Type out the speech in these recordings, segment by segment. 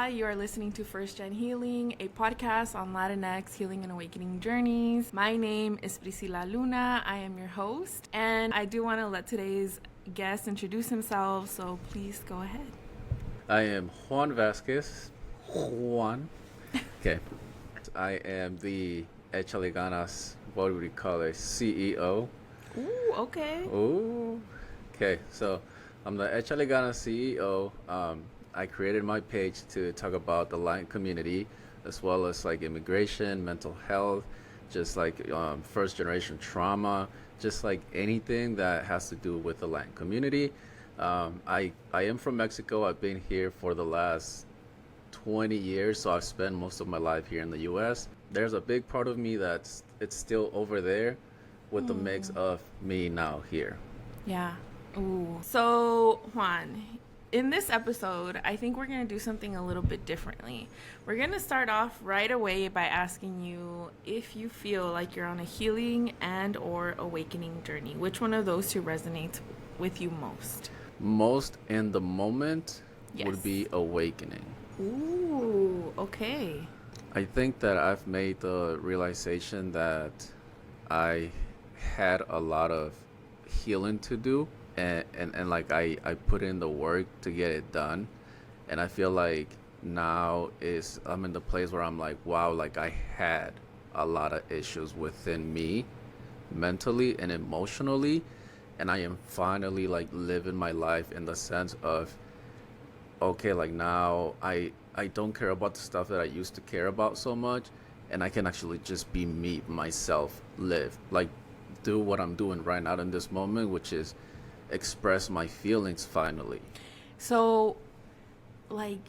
Hola. You are listening to First Gen Healing, a podcast on Latinx healing and awakening journeys. My name is Priscila Luna. I am your host, and I do want to let today's guest introduce himself, so please go ahead. I am Juan Vazquez. Juan. Okay. I am the Échale Ganas, what would we call it, CEO. Ooh, okay. Ooh. Okay, so I'm the Échale Ganas CEO. I created my page to talk about the Latin community, as well as like immigration, mental health, just like first generation trauma, just like anything that has to do with the Latin community. I am from Mexico. I've been here for the last 20 years, so I've spent most of my life here in the U.S. There's a big part of me it's still over there with the mix of me now here. Yeah. Ooh. So, Juan, in this episode, I think we're going to do something a little bit differently. We're going to start off right away by asking you if you feel like you're on a healing and or awakening journey. Which one of those two resonates with you most? Most in the moment Yes. would be awakening. Ooh, okay. I think that I've made the realization that I had a lot of healing to do, and like I put in the work to get it done, and I feel like now I'm in the place where I'm like, wow, like I had a lot of issues within me mentally and emotionally, and I am finally like living my life in the sense of, okay, like now I don't care about the stuff that I used to care about so much, and I can actually just be me, myself, live, like do what I'm doing right now in this moment, which is express my feelings finally. So, like,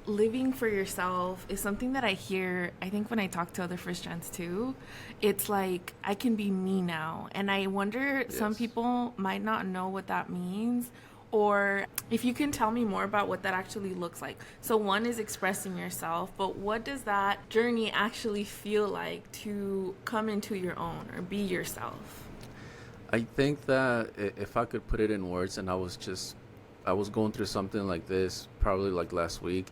living for yourself is something that I hear, I think when I talk to other first gens too. It's like, I can be me now. And I wonder, some Yes. people might not know what that means, or if you can tell me more about what that actually looks like. So one is expressing yourself, but what does that journey actually feel like to come into your own or be yourself? I think that if I could put it in words, and I was going through something like this probably like last week,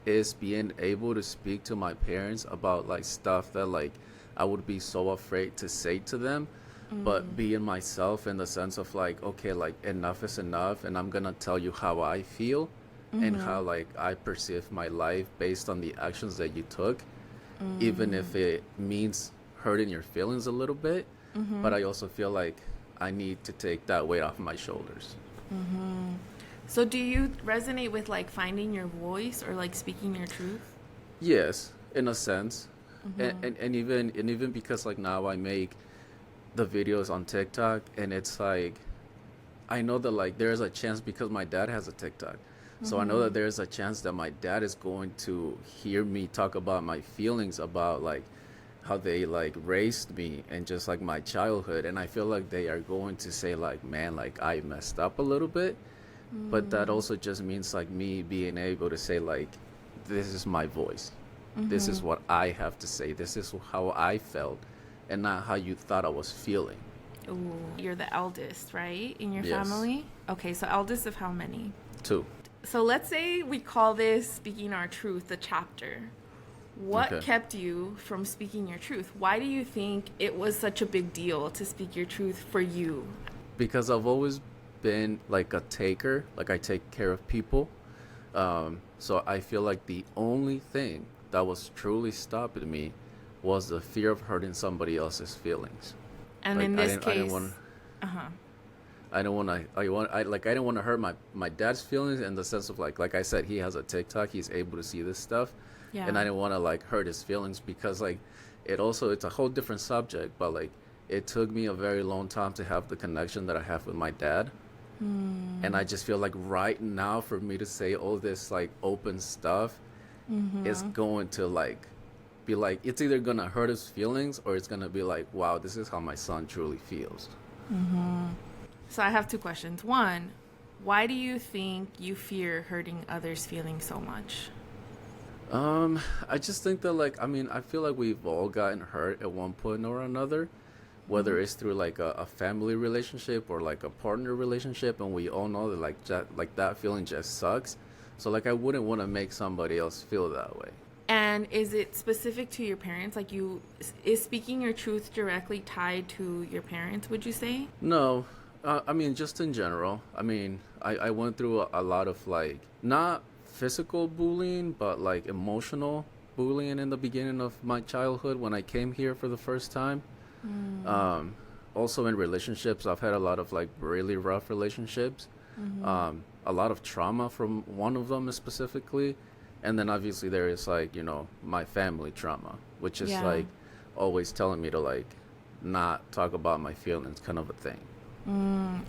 is being able to speak to my parents about like stuff that like I would be so afraid to say to them, but being myself in the sense of like, okay, like enough is enough, and I'm gonna tell you how I feel and how like I perceive my life based on the actions that you took, even if it means hurting your feelings a little bit. But I also feel like I need to take that weight off my shoulders. So do you resonate with like finding your voice or like speaking your truth? Yes, in a sense. And even because like now I make the videos on TikTok, and it's like I know that like there's a chance, because my dad has a TikTok. So I know that there's a chance that my dad is going to hear me talk about my feelings about like how they like raised me and just like my childhood, and I feel like they are going to say like, man, like I messed up a little bit. But that also just means like me being able to say like, this is my voice, this is what I have to say, this is how I felt, and not how you thought I was feeling. Ooh, you're the eldest, right, in your Yes. family? Okay, so eldest of how many? 2. So let's say we call this Speaking Our Truth, the chapter. What Okay. kept you from speaking your truth? Why do you think it was such a big deal to speak your truth for you? Because I've always been like a taker, like I take care of people. So I feel like the only thing that was truly stopping me was the fear of hurting somebody else's feelings. And Like, in this I case, didn't want I don't want to. I didn't want to hurt my dad's feelings in the sense of like I said, he has a TikTok, he's able to see this stuff, yeah. and I didn't want to like hurt his feelings, because like it's a whole different subject, but like it took me a very long time to have the connection that I have with my dad, and I just feel like right now for me to say all this like open stuff is going to like be like, it's either gonna hurt his feelings or it's gonna be like, wow, this is how my son truly feels. So I have two questions. One, why do you think you fear hurting others' feelings so much? I just think that like, I mean, I feel like we've all gotten hurt at one point or another, whether it's through like a family relationship or like a partner relationship, and we all know that like that feeling just sucks. So like I wouldn't want to make somebody else feel that way. And is it specific to your parents? Like, is speaking your truth directly tied to your parents, would you say? No, I mean, just in general. I mean, I went through a lot of like, not physical bullying, but like emotional bullying in the beginning of my childhood when I came here for the first time. Um, Also in relationships, I've had a lot of like really rough relationships. A lot of trauma from one of them specifically. And then obviously there is like, my family trauma, which is Yeah. like always telling me to like not talk about my feelings kind of a thing.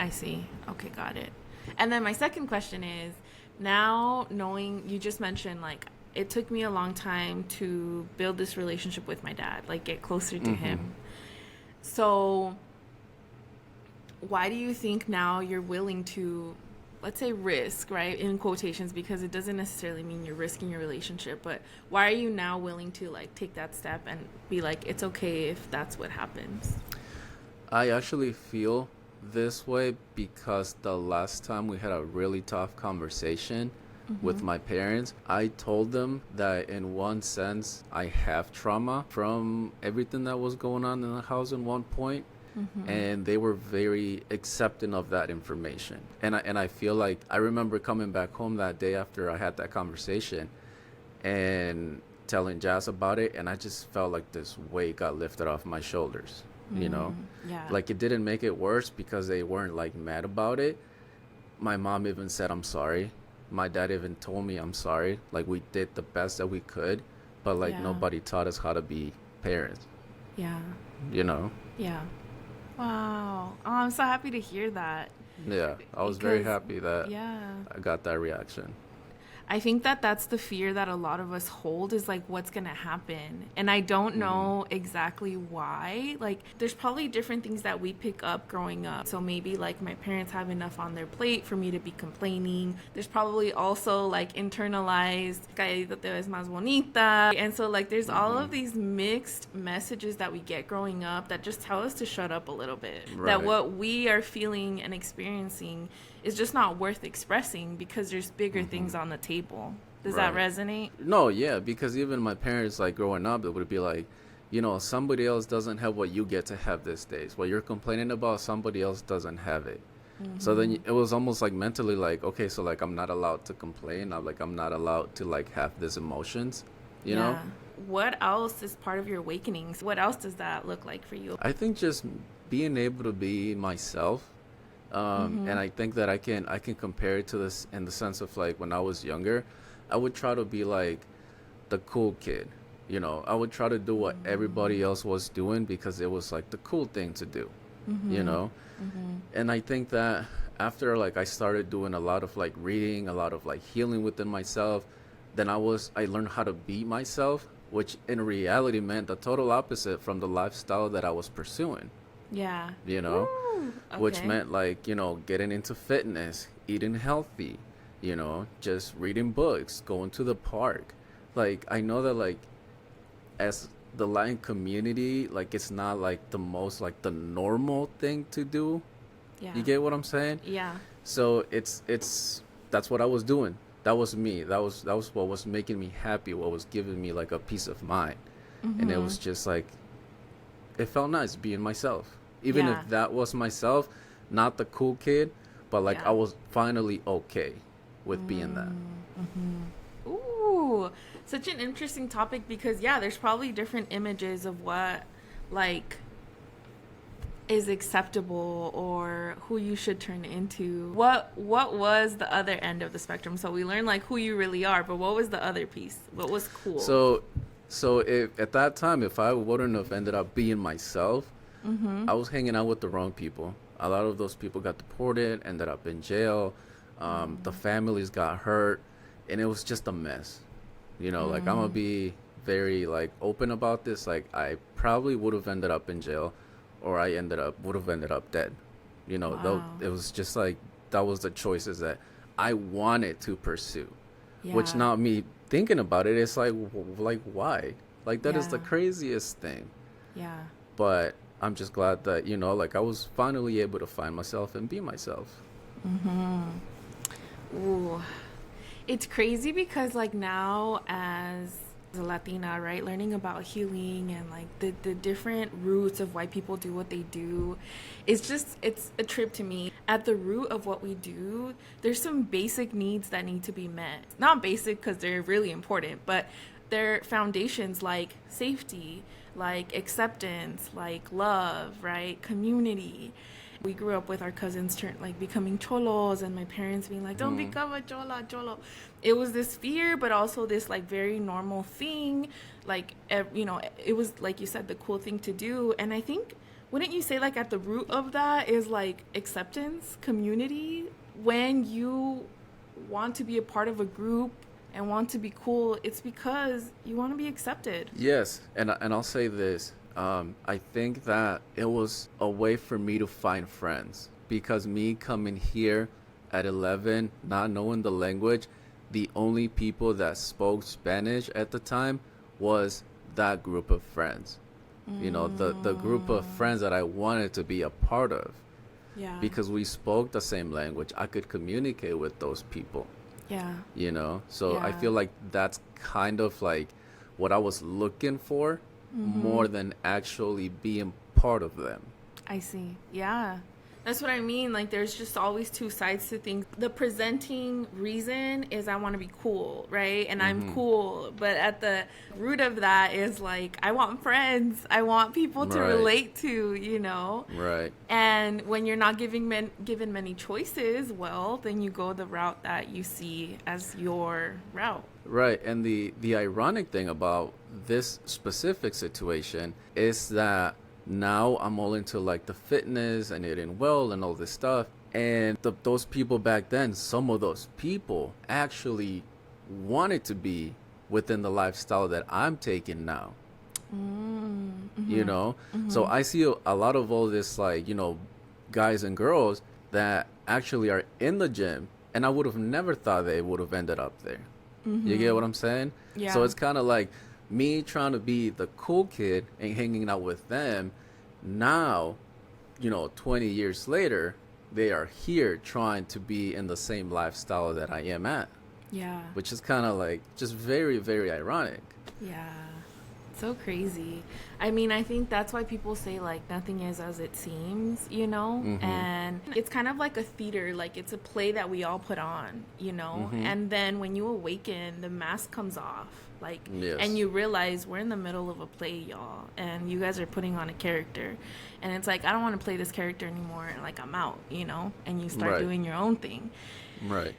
I see. Okay, got it. And then my second question is, now knowing you just mentioned like it took me a long time to build this relationship with my dad, like get closer to him. So why do you think now you're willing to, let's say, risk, right, in quotations, because it doesn't necessarily mean you're risking your relationship, but why are you now willing to like take that step and be like, it's okay if that's what happens? I actually feel this way because the last time we had a really tough conversation with my parents, I told them that in one sense I have trauma from everything that was going on in the house at one point. And they were very accepting of that information. And I feel like I remember coming back home that day after I had that conversation and telling Jazz about it, and I just felt like this weight got lifted off my shoulders. Yeah. Like it didn't make it worse because they weren't like mad about it. My mom even said I'm sorry. My dad even told me I'm sorry. Like we did the best that we could, but like Yeah. nobody taught us how to be parents, Yeah. you know? Yeah. Wow. Oh, I'm so happy to hear that. Yeah, I was very Because, happy that yeah. I got that reaction. I think that that's the fear that a lot of us hold, is like what's going to happen. And I don't know exactly why. Like there's probably different things that we pick up growing up. So maybe like my parents have enough on their plate for me to be complaining. There's probably also like internalized "cállate, te ves más bonita." And so like there's all of these mixed messages that we get growing up that just tell us to shut up a little bit. That Right. what we are feeling and experiencing is just not worth expressing because there's bigger things on the table. Does that Right. resonate? No, yeah, because even my parents, like growing up, it would be like, somebody else doesn't have what you get to have these days. What you're complaining about, somebody else doesn't have it. So then it was almost like mentally like, okay, so like I'm not allowed to complain. I'm not allowed to like have these emotions, you know? What else is part of your awakenings? What else does that look like for you? I think just being able to be myself. And I think that I can compare it to this in the sense of like when I was younger, I would try to be like the cool kid. I would try to do what everybody else was doing because it was like the cool thing to do, you know? And I think that after like I started doing a lot of like reading, a lot of like healing within myself, then I learned how to be myself, which in reality meant the total opposite from the lifestyle that I was pursuing, Yeah. you know? Woo. Which Okay. meant like, getting into fitness, eating healthy, just reading books, going to the park. Like I know that like as the Latin community, like it's not like the most like the normal thing to do. Yeah. You get what I'm saying? Yeah. So it's that's what I was doing. That was me. That was what was making me happy, what was giving me like a peace of mind. And it was just like it felt nice being myself. Even Yeah. if that was myself, not the cool kid, but like Yeah. I was finally okay with being that. Ooh, such an interesting topic because yeah, there's probably different images of what like is acceptable or who you should turn into. What was the other end of the spectrum? So we learned like who you really are, but what was the other piece? What was cool? So if at that time, if I wouldn't have ended up being myself, I was hanging out with the wrong people. A lot of those people got deported, ended up in jail. The families got hurt, and it was just a mess. Like I'm gonna be very like open about this. Like I probably would have ended up in jail, or would have ended up dead. Though Wow. it was just like that was the choices that I wanted to pursue. Which Yeah. not me thinking about it, it's like like why? Like that is the Yeah. craziest thing. Yeah. But I'm just glad that like I was finally able to find myself and be myself. Ooh. It's crazy because like now as a Latina, right, learning about healing and like the different roots of why people do what they do, it's a trip to me. At the root of what we do, there's some basic needs that need to be met. Not basic because they're really important, but they're foundations like safety, like acceptance, like love, right? Community. We grew up with our cousins like becoming cholos and my parents being like, don't become a cholo. It was this fear, but also this like very normal thing. Like, it was, like you said, the cool thing to do. And I think, wouldn't you say like at the root of that is like acceptance, community? When you want to be a part of a group and want to be cool, it's because you want to be accepted. Yes, and I'll say this. I think that it was a way for me to find friends because me coming here at 11, not knowing the language, the only people that spoke Spanish at the time was that group of friends. You know, the group of friends that I wanted to be a part of. Yeah. Because we spoke the same language. I could communicate with those people. Yeah. You know? So I Yeah. feel like that's kind of like what I was looking for more than actually being part of them. I see. Yeah. That's what I mean. Like, there's just always two sides to things. The presenting reason is I want to be cool, right? And I'm cool. But at the root of that is like, I want friends. I want people to Right. relate to, you know? Right. And when you're not given many choices, well, then you go the route that you see as your route. Right. And the ironic thing about this specific situation is that now I'm all into like the fitness and eating well and all this stuff. And those people back then, some of those people actually wanted to be within the lifestyle that I'm taking now. You know? So I see a lot of all this, like, you know, guys and girls that actually are in the gym, and I would have never thought they would have ended up there. You get what I'm saying? Yeah. So it's kind of like me trying to be the cool kid and hanging out with them. Now, you know, 20 years later, they are here trying to be in the same lifestyle that I am at, Yeah. which is kind of like just very, very ironic. Yeah. So crazy. I mean, I think that's why people say like nothing is as it seems, you know? And it's kind of like a theater, like it's a play that we all put on, you know? And then when you awaken, the mask comes off. Like, Yes. and you realize we're in the middle of a play, y'all, and you guys are putting on a character, and it's like, I don't want to play this character anymore, and like I'm out, you know, and you start Right. doing your own thing. Right.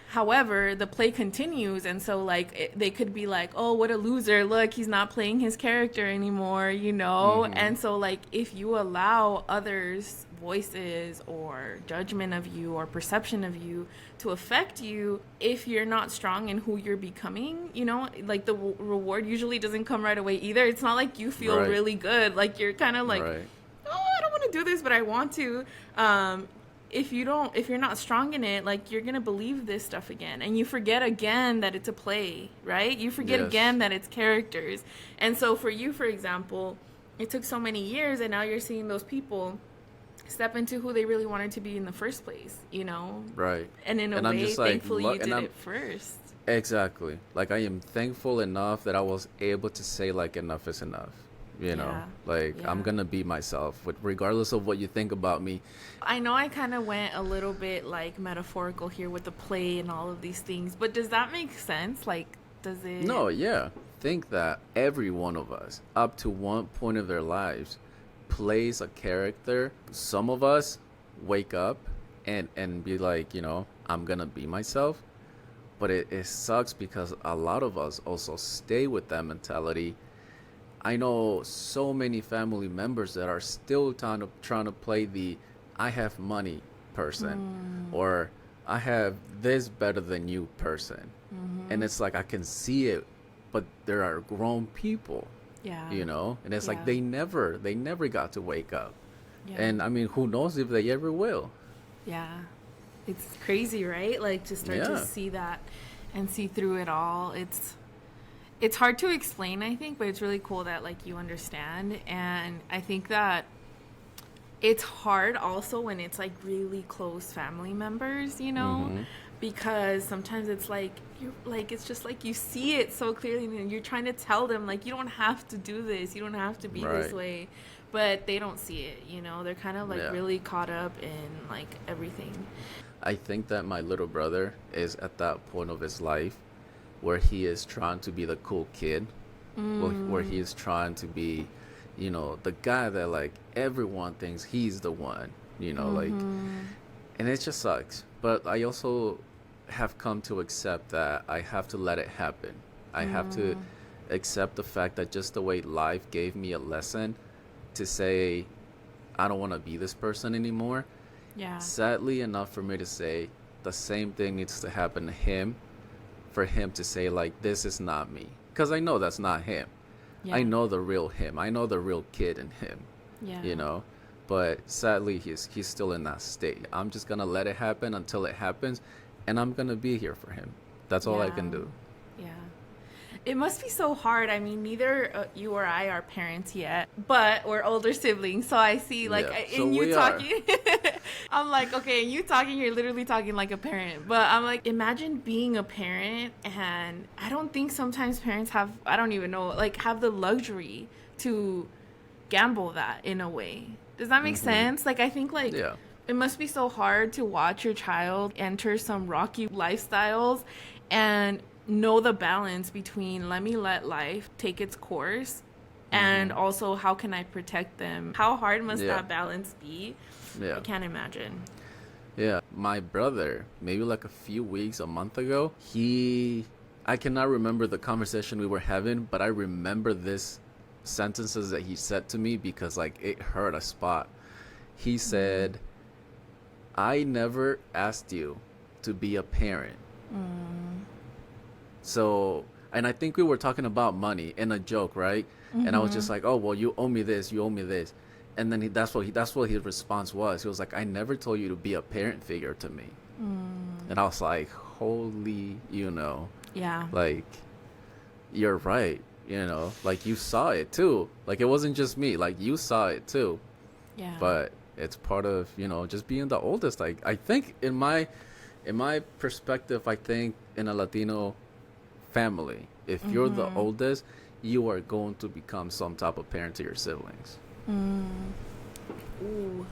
However, the play continues, and so like they could be like, oh, what a loser, look, he's not playing his character anymore, you know. And so like if you allow others' voices or judgment of you or perception of you to affect you, if you're not strong in who you're becoming, you know, like the reward usually doesn't come right away either. It's not like you feel Right. really good, like you're kind of like, Right. oh, I don't want to do this, but I want to. If you're not strong in it, like you're gonna believe this stuff again, and you forget again that it's a play, right? You forget Yes. again that it's characters. And so for you, for example, it took so many years, and now you're seeing those people step into who they really wanted to be in the first place, you know? Right. And in a And I'm way, just like, thankfully, look- you and did I'm- it first. Exactly. Like I am thankful enough that I was able to say like enough is enough. You know, Yeah. like I'm Yeah. gonna be myself, with regardless of what you think about me. I know I kind of went a little bit like metaphorical here with the play and all of these things, but does that make sense? Like, does it? No, yeah. Think that every one of us, up to one point of their lives, plays a character. Some of us wake up and be like, you know, I'm gonna be myself. But it sucks because a lot of us also stay with that mentality. I know so many family members that are still trying to play the I have money person or I have this better than you person. And it's like I can see it, but there are grown people, Yeah. you know, and it's Yeah. like they never got to wake up. Yeah. And I mean, who knows if they ever will. Yeah. It's crazy, right? Like to start Yeah. to see that and see through it all. It's hard to explain, I think, but it's really cool that like you understand. And I think that it's hard also when it's like really close family members, you know, Mm-hmm. because sometimes it's like you're like it's just like you see it so clearly and you're trying to tell them like you don't have to do this, you don't have to be this Right. way, but they don't see it, you know. They're kind of like Yeah. really caught up in like everything. I think that my little brother is at that point of his life where he is trying to be the cool kid, where he is trying to be, the guy that like everyone thinks he's the one, like, and it just sucks. But I also have come to accept that I have to let it happen. I have to accept the fact that just the way life gave me a lesson to say, I don't want to be this person anymore. Yeah. Sadly enough for me to say, the same thing needs to happen to him for him to say, like, this is not me. Because I know that's not him. Yeah. I know the real him. I know the real kid in him, Yeah. But sadly, he's still in that state. I'm just going to let it happen until it happens, and I'm going to be here for him. That's all I can do. Yeah. It must be so hard. I mean, neither you or I are parents yet, but we're older siblings. So I see, like, Yeah, in so you we are. talking, I'm like, okay, in you talking, you're literally talking like a parent. But I'm like, imagine being a parent, and I don't think sometimes parents have, I don't even know, like, have the luxury to gamble that in a way. Does that make sense? Like, I think, like, Yeah. it must be so hard to watch your child enter some rocky lifestyles and know the balance between let me let life take its course and also how can I protect them? How hard must Yeah. that balance be? Yeah. I can't imagine. Yeah. My brother, maybe like a few weeks, a month ago, I cannot remember the conversation we were having, but I remember this sentences that he said to me because like it hurt a spot. He said, I never asked you to be a parent. So, and I think we were talking about money in a joke, right? And I was just like, oh, well, you owe me this, you owe me this. And then that's what his response was. He was like, I never told you to be a parent figure to me. And I was like, holy, Yeah. like, you're right, like you saw it too. Like it wasn't just me, like you saw it too. Yeah. But it's part of, just being the oldest. Like I think in my perspective, I think in a Latino family, if you're the oldest, you are going to become some type of parent to your siblings. Ooh.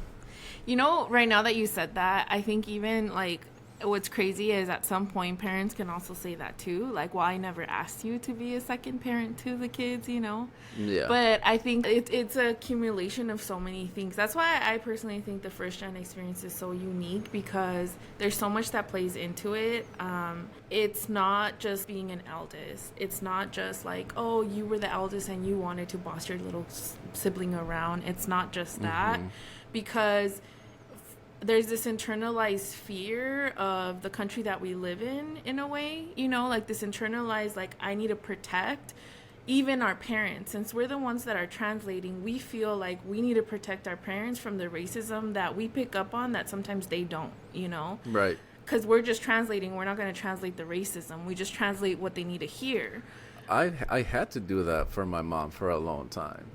You know, right now that you said that, I think even like what's crazy is at some point parents can also say that too. Like, well, I never asked you to be a second parent to the kids, Yeah. But I think it's a accumulation of so many things. That's why I personally think the first gen experience is so unique because there's so much that plays into it. It's not just being an eldest. It's not just like, oh, you were the eldest and you wanted to boss your little sibling around. It's not just that because there's this internalized fear of the country that we live in a way, like this internalized, like, I need to protect even our parents. Since we're the ones that are translating, we feel like we need to protect our parents from the racism that we pick up on that sometimes they don't, Right. because we're just translating. We're not going to translate the racism. We just translate what they need to hear. I had to do that for my mom for a long time.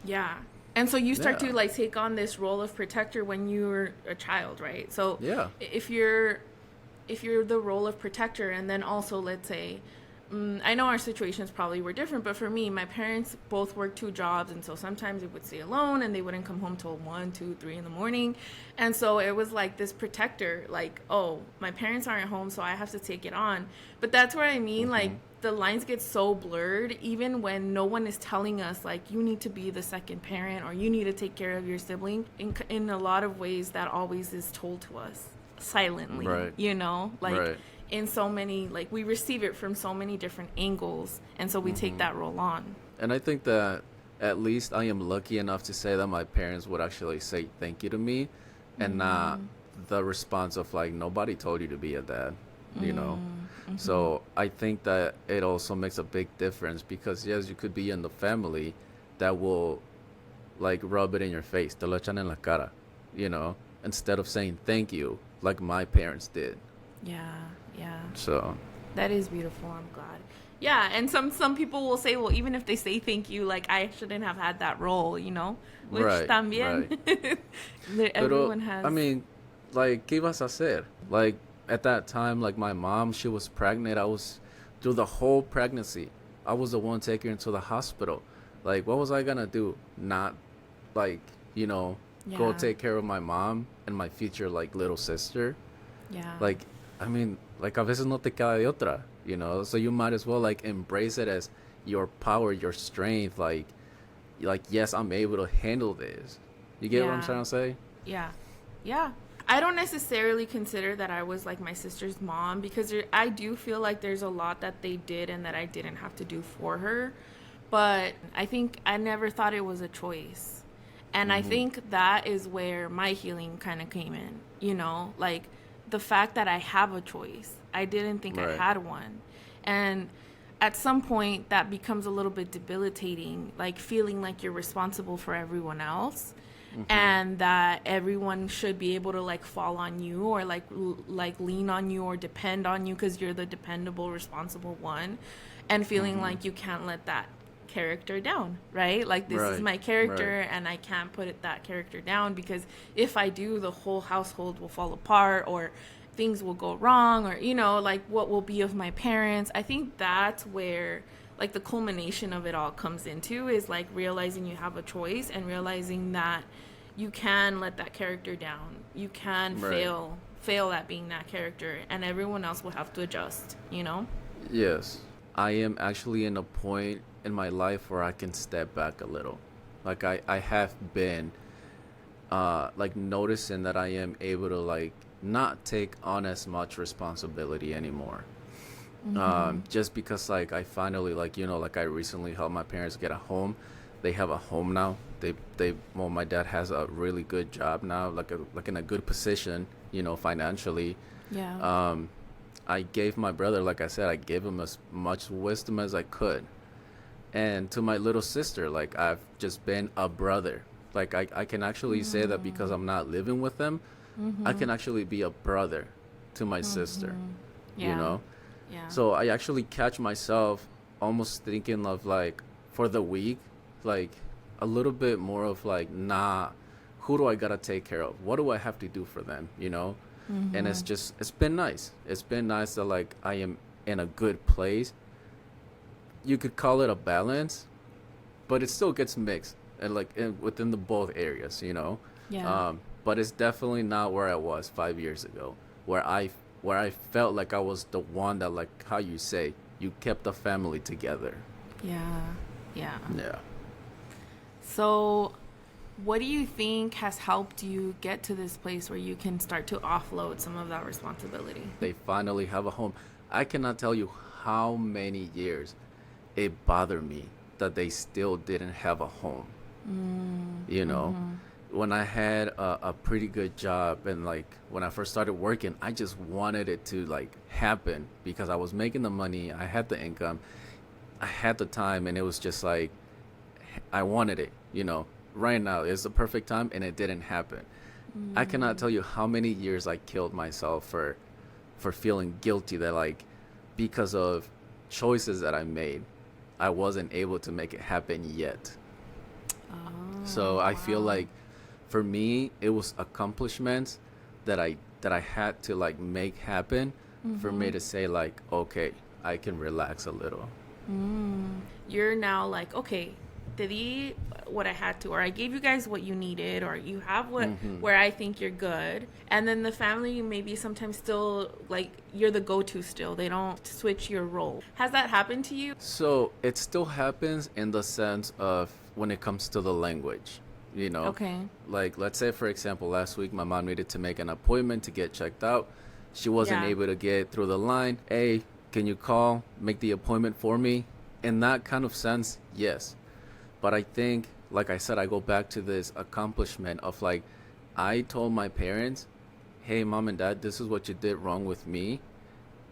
Yeah. And so you start Yeah. to like take on this role of protector when you're a child, right? So Yeah. if you're the role of protector, and then also let's say, I know our situations probably were different, but for me, my parents both worked 2 jobs, and so sometimes they would stay alone and they wouldn't come home till 1, 2, 3 in the morning. And so it was like this protector, like, oh, my parents aren't home, so I have to take it on. But that's where I mean, like, the lines get so blurred even when no one is telling us like you need to be the second parent or you need to take care of your sibling. In a lot of ways that always is told to us silently, Right. like Right. in so many, like, we receive it from so many different angles, and so we take that role on. And I think that at least I am lucky enough to say that my parents would actually say thank you to me and not the response of like, nobody told you to be a dad, So I think that it also makes a big difference because yes, you could be in the family that will like rub it in your face, te lo echan en la cara, instead of saying thank you like my parents did. Yeah. So That is beautiful. I'm glad. Yeah, and some people will say, well, even if they say thank you, like I shouldn't have had that role, you know, which Right, también right. Pero, everyone I has. mean, like, ¿qué ibas a hacer? Like, at that time, like, my mom, she was pregnant. I was, through the whole pregnancy, I was the one taking her to the hospital. Like, what was I gonna do? Not, like, you know, go Yeah, take care of my mom and my future, like, little sister? yeah, Like, I mean, like, a veces no te queda de otra, you know? So you might as well, like, embrace it as your power, your strength. Like, yes, I'm able to handle this. You get what I'm yeah, trying to say? yeah, yeah. I don't necessarily consider that I was like my sister's mom because I do feel like there's a lot that they did and that I didn't have to do for her. But I think I never thought it was a choice. And I Mm-hmm. think that is where my healing kind of came in, you know, like the fact that I have a choice. I didn't think I Right. had one. And at some point, that becomes a little bit debilitating, like feeling like you're responsible for everyone else Mm-hmm. and that everyone should be able to like fall on you or like lean on you or depend on you because you're the dependable responsible one and feeling Mm-hmm. like you can't let that character down, right? Like this is Right. my Right. character and I can't put that character down because if I do, the whole household will fall apart or things will go wrong or, you know, like what will be of my parents. I think that's where like the culmination of it all comes into is like realizing you have a choice and realizing that you can let that character down. You can Right. fail at being that character and everyone else will have to adjust, you know? Yes. I am actually in a point in my life where I can step back a little. Like I have been like noticing that I am able to like not take on as much responsibility anymore. Mhm. Just because like I finally like like I recently helped my parents get a home. They have a home now. They well, my dad has a really good job now, like in a good position, financially. Yeah. um I gave my brother, like I said, I gave him as much wisdom as I could. And to my little sister, like I've just been a brother. Like I can actually say that because Mm. I'm not living with them, I Mhm. can actually be a brother to my sister, Mhm. you Yeah. know? Yeah. So I actually catch myself almost thinking of like for the week, like a little bit more of like, nah, who do I gotta take care of? What do I have to do for them? And Mhm. it's been nice. It's been nice that like I am in a good place. You could call it a balance, but it still gets mixed and like within the both areas. Yeah. But it's definitely not where I was 5 years ago, where I felt like I was the one that, like how you say, you kept the family together. Yeah. Yeah. Yeah. So, what do you think has helped you get to this place where you can start to offload some of that responsibility? They finally have a home. I cannot tell you how many years it bothered me that they still didn't have a home. Mm. You know, Mhm. when I had a pretty good job and like when I first started working, I just wanted it to like happen because I was making the money, I had the income, I had the time, and it was just like I wanted it. Right now is the perfect time, and it didn't happen. I cannot Mm. tell you how many years I killed myself for feeling guilty that like because of choices that I made, I wasn't able to make it happen yet. So Oh, I feel wow. like for me it was accomplishments that I had to like make happen for me Mhm. to say like, okay, I can relax a little. Mm. You're now like, okay, te di what I had to, or I gave you guys what you needed, or you have what Hmm. where I think you're good, and then the family maybe sometimes still like you're the go-to still. They don't switch your role. Has that happened to you? So it still happens in the sense of when it comes to the language, you know? Okay. Like, let's say, for example, last week my mom needed to make an appointment to get checked out. She wasn't Yeah. able to get through the line. Hey, can you call, make the appointment for me? In that kind of sense, yes. But I think, like I said, I go back to this accomplishment of like, I told my parents, hey, mom and dad, this is what you did wrong with me.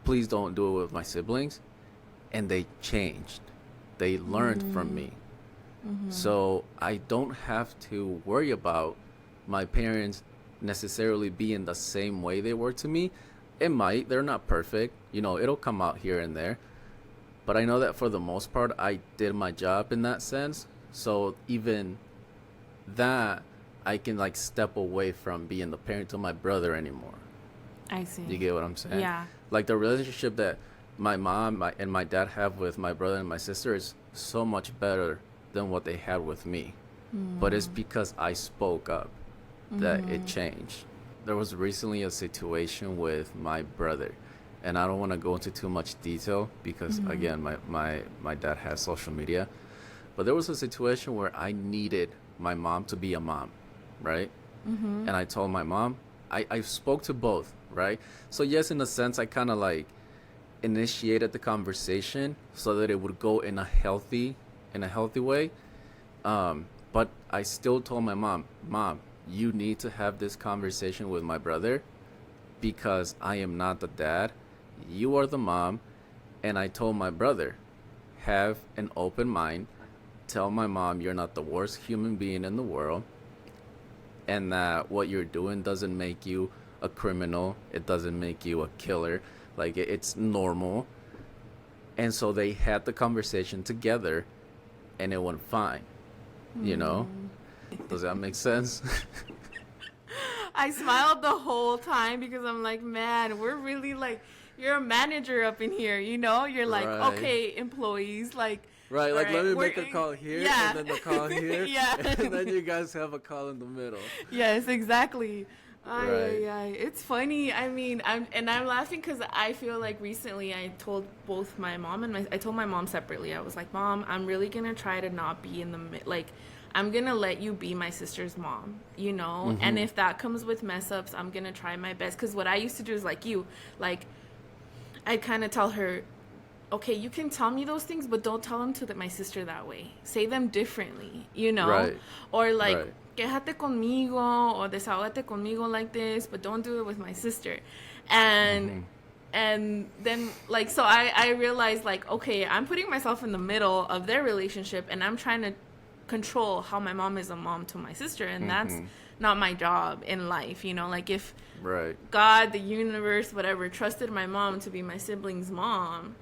Please don't do it with my siblings. And they changed. They learned from Mm. me. Mhm. So I don't have to worry about my parents necessarily being the same way they were to me. It might. They're not perfect. It'll come out here and there. But I know that for the most part, I did my job in that sense. So even that, I can like step away from being the parent to my brother anymore. I see. You get what I'm saying? Yeah. Like the relationship that my mom and my dad have with my brother and my sister is so much better than what they had with me. But it's because I spoke up that it changed. There was recently a situation with my brother, and I don't want to go into too much detail because again, my dad has social media. But there was a situation where I needed my mom to be a mom, right? And I told my mom, I spoke to both, right? So yes, in a sense, I kind of like initiated the conversation so that it would go in a healthy way. But I still told my mom, you need to have this conversation with my brother because I am not the dad. You are the mom. And I told my brother, have an open mind. Tell my mom you're not the worst human being in the world. And that what you're doing doesn't make you a criminal. It doesn't make you a killer. Like, it's normal. And so they had the conversation together and it went fine. You know? Does that make sense? I smiled the whole time because I'm like, man, we're really like, you're a manager up in here, you know? You're like, Right. okay, employees, like, Right, like all right, let me we're make a call here yeah. and then the call here. Yeah. And then you guys have a call in the middle. Yes, exactly. Right. It's funny. I mean, I'm laughing because I feel like recently I told both my mom and I told my mom separately. I was like, Mom, I'm really gonna try to not be in the like, I'm gonna let you be my sister's mom, you know. And if that comes with mess ups, I'm gonna try my best. Because what I used to do is like you, like, I'd kind of tell her, okay, you can tell me those things, but don't tell them to my sister that way. Say them differently, you know? Right. Or like, Right. quéjate conmigo or desahógate conmigo like this, but don't do it with my sister. And then like, so I realized like, okay, I'm putting myself in the middle of their relationship and I'm trying to control how my mom is a mom to my sister, and that's not my job in life, you know? Like, if Right. God, the universe, whatever, trusted my mom to be my sibling's mom,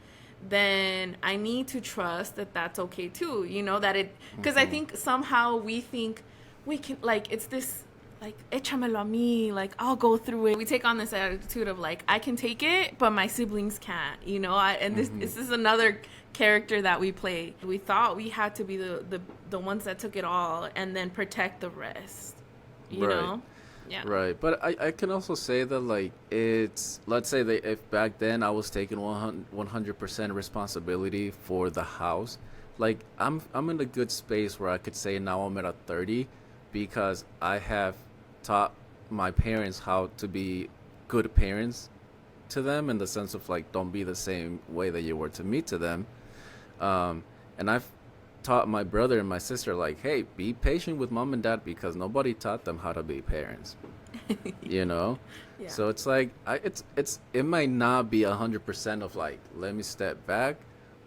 then I need to trust that that's okay too, you know, that it, because I think somehow we think we can, like, it's this, like, échamelo a mí, like, I'll go through it. We take on this attitude of, like, I can take it, but my siblings can't, you know, and this is another character that we play. We thought we had to be the ones that took it all and then protect the rest, you Right. know? Yeah. Right, but I can also say that like it's, let's say that if back then I was taking 100% responsibility for the house, like I'm in a good space where I could say now I'm at a 30 because I have taught my parents how to be good parents to them, in the sense of like, don't be the same way that you were to me to them. And I've taught my brother and my sister like, hey, be patient with mom and dad because nobody taught them how to be parents. You know? Yeah. So it's like it might not be 100% of like, let me step back,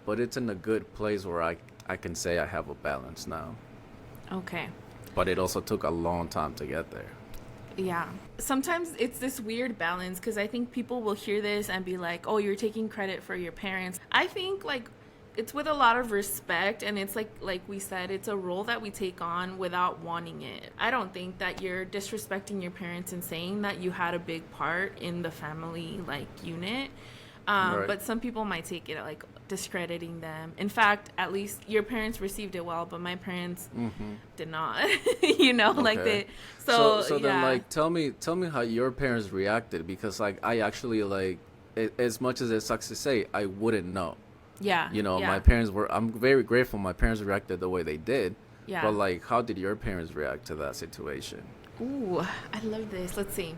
but it's in a good place where I can say I have a balance now. Okay. But it also took a long time to get there. Yeah. Sometimes it's this weird balance because I think people will hear this and be like, oh, you're taking credit for your parents. I think like it's with a lot of respect, and it's like we said, it's a role that we take on without wanting it. I don't think that you're disrespecting your parents and saying that you had a big part in the family like unit. Right. But some people might take it like discrediting them. In fact, at least your parents received it well, but my parents did not. You know, like Okay. they. So So yeah. then like tell me how your parents reacted, because like I actually like as much as it sucks to say, I wouldn't know. Yeah. You know, yeah. my parents were, I'm very grateful my parents reacted the way they did. Yeah. But like, how did your parents react to that situation? Ooh, I love this. Let's see.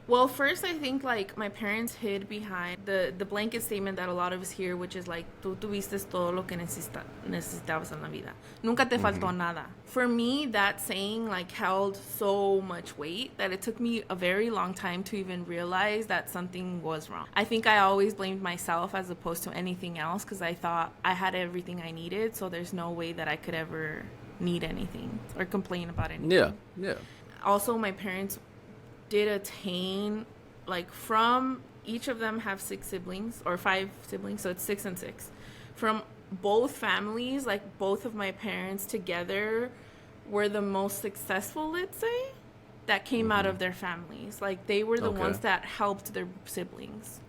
Well, first, I think like my parents hid behind the blanket statement that a lot of us hear, which is like, tú tuviste todo lo que necesitabas en la vida. Nunca te faltó nada. For me, that saying like held so much weight that it took me a very long time to even realize that something was wrong. I think I always blamed myself as opposed to anything else because I thought I had everything I needed, so there's no way that I could ever need anything or complain about anything. Yeah. Also, my parents did attain, like, from each of them have 6 siblings or 5 siblings, so it's 6 and 6. from both families, like both of my parents together were the most successful, let's say, that came out of their families. Like they were the ones that helped their siblings,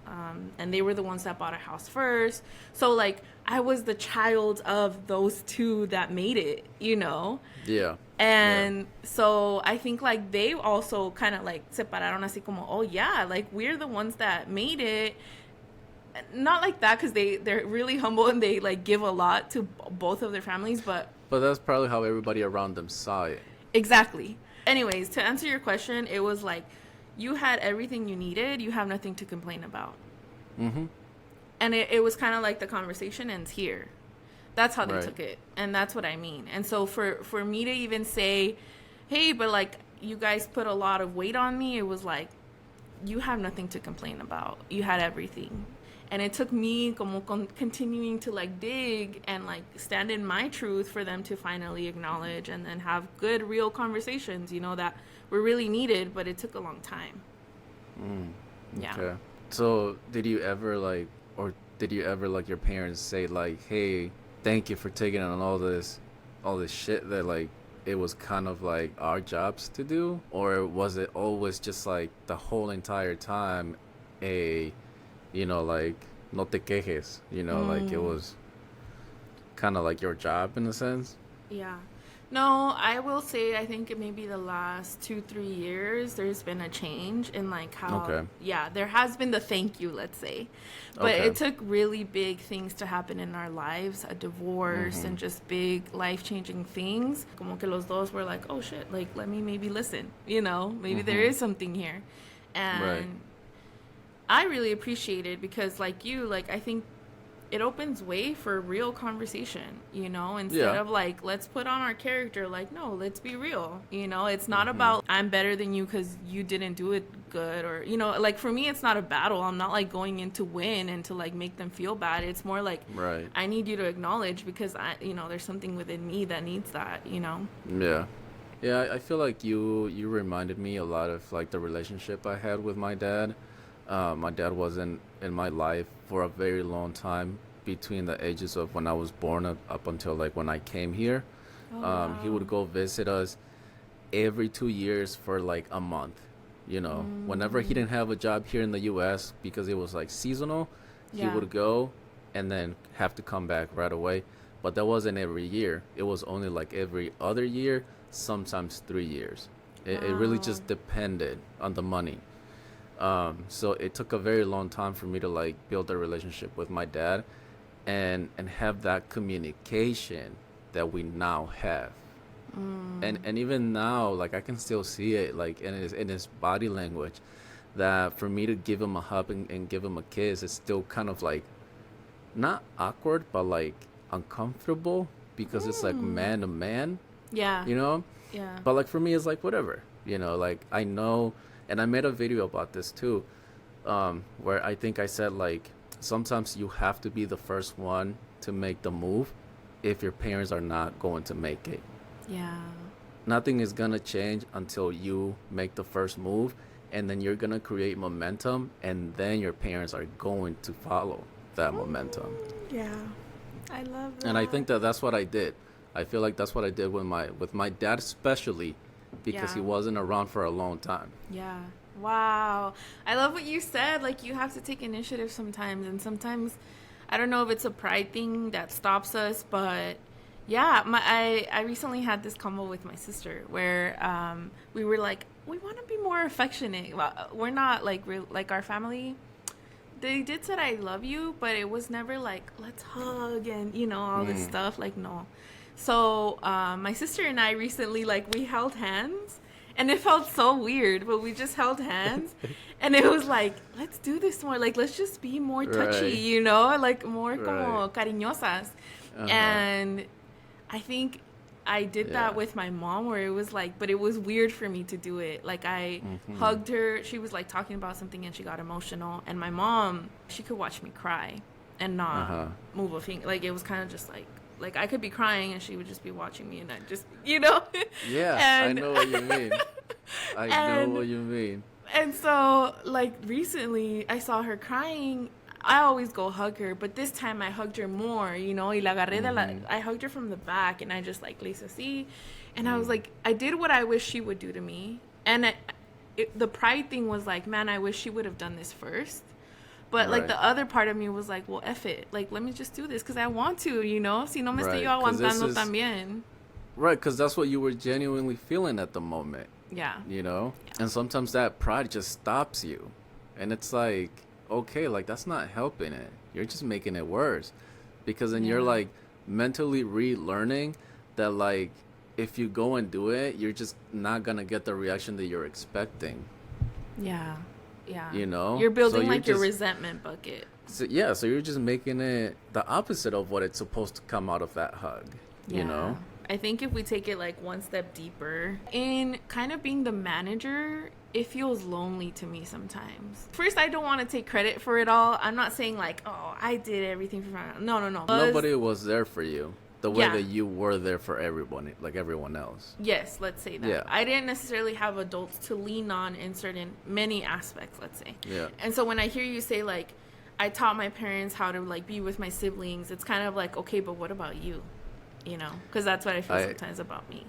and they were the ones that bought a house first. So like I was the child of those two that made it, you know. Yeah. And so I think like they also kind of like separaron así como, oh yeah, like we're the ones that made it. Not like that, because they're really humble and they like give a lot to both of their families, but that's probably how everybody around them saw it. Exactly. Anyways, to answer your question, it was like you had everything you needed. You have nothing to complain about. Mm-hmm. And it was kind of like the conversation ends here. That's how they took it. And that's what I mean. And so for me to even say, hey, but like you guys put a lot of weight on me, it was like, you have nothing to complain about. You had everything. And it took me continuing to like dig and like stand in my truth for them to finally acknowledge and then have good, real conversations, you know, that were really needed, but it took a long time. Yeah. Okay. So did you ever like your parents say like, hey, thank you for taking on all this shit that like it was kind of like our jobs to do? Or was it always just like the whole entire time you know, like, no te quejes, you know, like it was kind of like your job in a sense? Yeah. No, I will say I think maybe the last 2-3 years there's been a change in like how there has been the thank you, let's say, but it took really big things to happen in our lives, a divorce and just big life-changing things. Como que los dos were like, oh shit, like let me maybe listen, you know, maybe there is something here. And I really appreciate it because like you, like I think it opens way for real conversation, you know, instead of like, let's put on our character, like, no, let's be real, you know. It's not about I'm better than you because you didn't do it good, or, you know, like for me it's not a battle. I'm not like going in to win and to like make them feel bad. It's more like I need you to acknowledge because I, you know, there's something within me that needs that, you know. I feel like you reminded me a lot of like the relationship I had with my dad. My dad wasn't in my life for a very long time, between the ages of when I was born up until like when I came here. He would go visit us every 2 years for like a month, you know. Whenever he didn't have a job here in the US because it was like seasonal, he would go and then have to come back right away. But that wasn't every year. It was only like every other year, sometimes 3 years. It really just depended on the money. So it took a very long time for me to like build a relationship with my dad and have that communication that we now have. And even now, like I can still see it like in his body language, that for me to give him a hug and give him a kiss is still kind of like not awkward but like uncomfortable because it's like man to man. You know? Yeah. But like for me it's like whatever, you know, like I know. And I made a video about this too, where I think I said like sometimes you have to be the first one to make the move if your parents are not going to make it. Yeah. Nothing is gonna change until you make the first move, and then you're gonna create momentum, and then your parents are going to follow that momentum. Yeah, I love that. And I think that's what I did. I feel like that's what I did with my dad, especially because he wasn't around for a long time. Yeah. Wow. I love what you said. Like, you have to take initiative sometimes. And sometimes, I don't know if it's a pride thing that stops us. But, yeah, I recently had this convo with my sister where we were like, we want to be more affectionate. We're not, like our family. They did said, I love you. But it was never like, let's hug and, you know, all this stuff. Like, no. So my sister and I recently, like, we held hands, and it felt so weird, but we just held hands, and it was like, let's do this more, like, let's just be more touchy, you know, like, more como cariñosas. And I think I did that with my mom, where it was like, but it was weird for me to do it. Like, I hugged her, she was, like, talking about something, and she got emotional, and my mom, she could watch me cry and not move a finger. Like, it was kind of just like I could be crying and she would just be watching me, and I just, you know. I know what you mean. I know what you mean. And so, like, recently I saw her crying. I always go hug her, but this time I hugged her more, y la agarré I hugged her from the back, and I just like le hice así, and I was like, I did what I wish she would do to me, and the pride thing was like, man, I wish she would have done this first. But, like, the other part of me was like, well, F it. Like, let me just do this because I want to, Si no me estoy yo aguantando también. Right, because that's what you were genuinely feeling at the moment. Yeah. Yeah. And sometimes that pride just stops you. And it's like, okay, like, that's not helping it. You're just making it worse. Because then you're, like, mentally relearning that, like, if you go and do it, you're just not going to get the reaction that you're expecting. Yeah. Yeah. You're building so your resentment bucket. So you're just making it the opposite of what it's supposed to come out of that hug. I think if we take it like one step deeper, in kind of being the manager, it feels lonely to me sometimes. First, I don't want to take credit for it all. I'm not saying like, oh, I did everything for my... No. Nobody was there for you the way that you were there for everyone, like everyone else. Yes, let's say that. Yeah. I didn't necessarily have adults to lean on in many aspects, let's say. Yeah. And so when I hear you say like, I taught my parents how to like be with my siblings, it's kind of like, okay, but what about you? Because that's what I feel sometimes about me.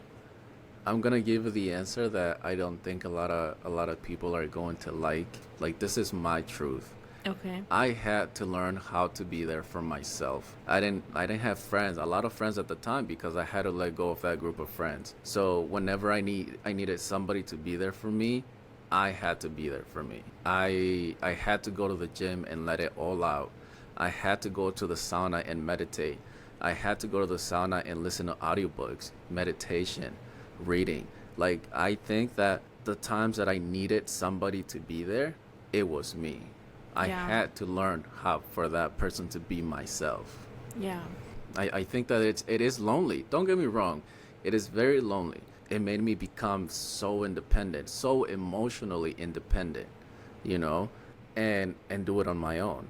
I'm gonna give you the answer that I don't think a lot of people are going to like. Like, this is my truth. Okay. I had to learn how to be there for myself. I didn't have a lot of friends at the time, because I had to let go of that group of friends. So whenever I needed somebody to be there for me, I had to be there for me. I had to go to the gym and let it all out. I had to go to the sauna and meditate. I had to go to the sauna and listen to audiobooks, meditation, reading. Like, I think that the times that I needed somebody to be there, it was me. I had to learn how for that person to be myself. Yeah. I think that it is lonely. Don't get me wrong. It is very lonely. It made me become so independent, so emotionally independent, and do it on my own,